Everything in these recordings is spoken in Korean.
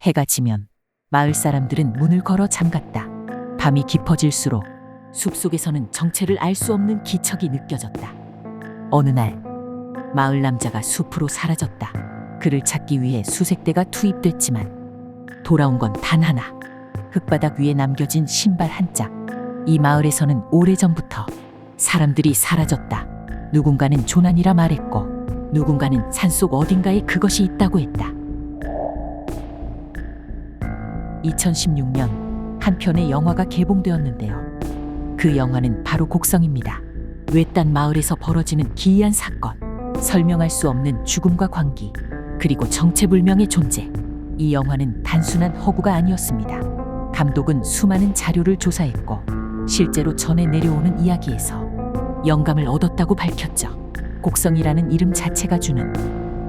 해가 지면 마을 사람들은 문을 걸어 잠갔다. 밤이 깊어질수록 숲속에서는 정체를 알 수 없는 기척이 느껴졌다. 어느 날 마을 남자가 숲으로 사라졌다. 그를 찾기 위해 수색대가 투입됐지만 돌아온 건 단 하나. 흙바닥 위에 남겨진 신발 한 짝. 이 마을에서는 오래전부터 사람들이 사라졌다. 누군가는 조난이라 말했고 누군가는 산속 어딘가에 그것이 있다고 했다. 2016년 한 편의 영화가 개봉되었는데요. 그 영화는 바로 곡성입니다. 외딴 마을에서 벌어지는 기이한 사건, 설명할 수 없는 죽음과 광기, 그리고 정체불명의 존재. 이 영화는 단순한 허구가 아니었습니다. 감독은 수많은 자료를 조사했고 실제로 전해 내려오는 이야기에서 영감을 얻었다고 밝혔죠. 곡성이라는 이름 자체가 주는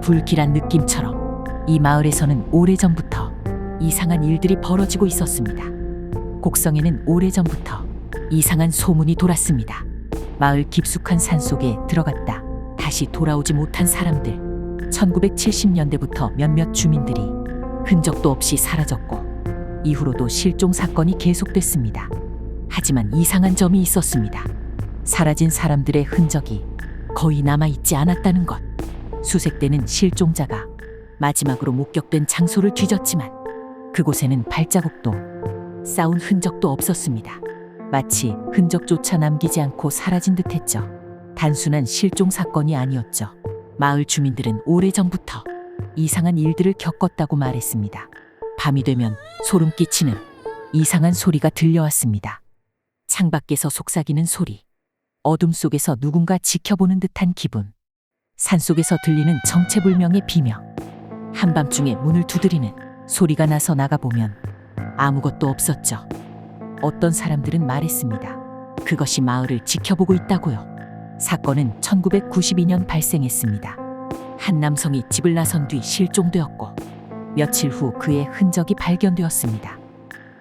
불길한 느낌처럼 이 마을에서는 오래전부터 이상한 일들이 벌어지고 있었습니다. 곡성에는 오래전부터 이상한 소문이 돌았습니다. 마을 깊숙한 산속에 들어갔다 다시 돌아오지 못한 사람들. 1970년대부터 몇몇 주민들이 흔적도 없이 사라졌고 이후로도 실종 사건이 계속됐습니다. 하지만 이상한 점이 있었습니다. 사라진 사람들의 흔적이 거의 남아있지 않았다는 것. 수색대는 실종자가 마지막으로 목격된 장소를 뒤졌지만 그곳에는 발자국도 싸운 흔적도 없었습니다. 마치 흔적조차 남기지 않고 사라진 듯했죠. 단순한 실종 사건이 아니었죠. 마을 주민들은 오래전부터 이상한 일들을 겪었다고 말했습니다. 밤이 되면 소름 끼치는 이상한 소리가 들려왔습니다. 창밖에서 속삭이는 소리, 어둠 속에서 누군가 지켜보는 듯한 기분, 산속에서 들리는 정체불명의 비명, 한밤중에 문을 두드리는 소리가 나서 나가보면 아무것도 없었죠. 어떤 사람들은 말했습니다. 그것이 마을을 지켜보고 있다고요. 사건은 1992년 발생했습니다. 한 남성이 집을 나선 뒤 실종되었고 며칠 후 그의 흔적이 발견되었습니다.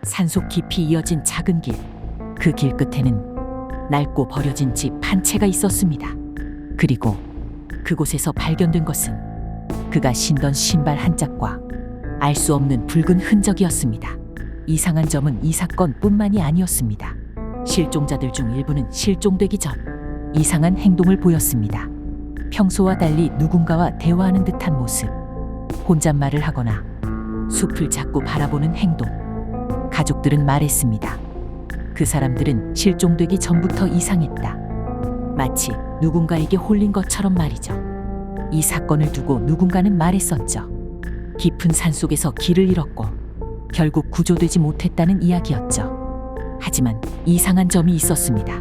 산속 깊이 이어진 작은 길, 그 길 끝에는 낡고 버려진 집 한 채가 있었습니다. 그리고 그곳에서 발견된 것은 그가 신던 신발 한 짝과 알 수 없는 붉은 흔적이었습니다. 이상한 점은 이 사건뿐만이 아니었습니다. 실종자들 중 일부는 실종되기 전 이상한 행동을 보였습니다. 평소와 달리 누군가와 대화하는 듯한 모습, 혼잣말을 하거나 숲을 자꾸 바라보는 행동. 가족들은 말했습니다. 그 사람들은 실종되기 전부터 이상했다. 마치 누군가에게 홀린 것처럼 말이죠. 이 사건을 두고 누군가는 말했었죠. 깊은 산속에서 길을 잃었고 결국 구조되지 못했다는 이야기였죠. 하지만 이상한 점이 있었습니다.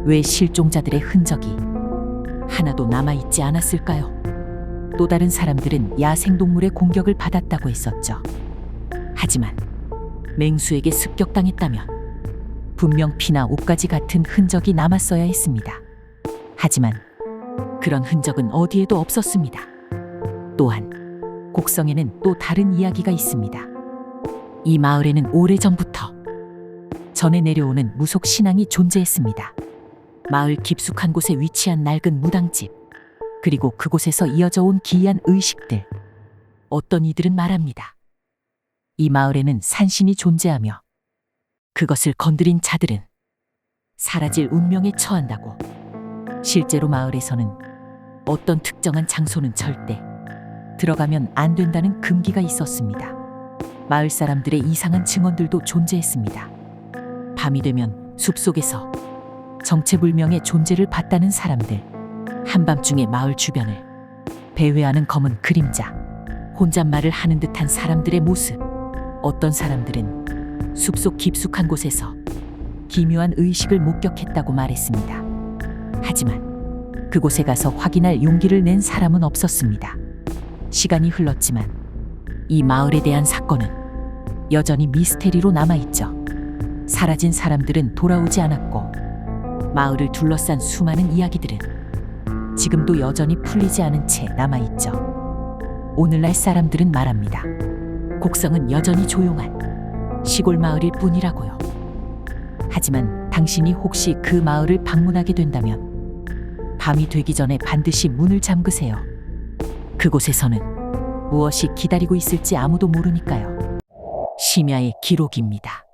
왜 실종자들의 흔적이 하나도 남아있지 않았을까요? 또 다른 사람들은 야생동물의 공격을 받았다고 했었죠. 하지만 맹수에게 습격당했다면 분명 피나 옷가지 같은 흔적이 남았어야 했습니다. 하지만 그런 흔적은 어디에도 없었습니다. 또한 곡성에는 또 다른 이야기가 있습니다. 이 마을에는 오래전부터 전해 내려오는 무속 신앙이 존재했습니다. 마을 깊숙한 곳에 위치한 낡은 무당집, 그리고 그곳에서 이어져 온 기이한 의식들. 어떤 이들은 말합니다. 이 마을에는 산신이 존재하며 그것을 건드린 자들은 사라질 운명에 처한다고. 실제로 마을에서는 어떤 특정한 장소는 절대 들어가면 안 된다는 금기가 있었습니다. 마을 사람들의 이상한 증언들도 존재했습니다. 밤이 되면 숲속에서 정체불명의 존재를 봤다는 사람들, 한밤중에 마을 주변을 배회하는 검은 그림자, 혼잣말을 하는 듯한 사람들의 모습. 어떤 사람들은 숲속 깊숙한 곳에서 기묘한 의식을 목격했다고 말했습니다. 하지만 그곳에 가서 확인할 용기를 낸 사람은 없었습니다. 시간이 흘렀지만 이 마을에 대한 사건은 여전히 미스테리로 남아있죠. 사라진 사람들은 돌아오지 않았고 마을을 둘러싼 수많은 이야기들은 지금도 여전히 풀리지 않은 채 남아있죠. 오늘날 사람들은 말합니다. 곡성은 여전히 조용한 시골 마을일 뿐이라고요. 하지만 당신이 혹시 그 마을을 방문하게 된다면 밤이 되기 전에 반드시 문을 잠그세요. 그곳에서는 무엇이 기다리고 있을지 아무도 모르니까요. 심야의 기록입니다.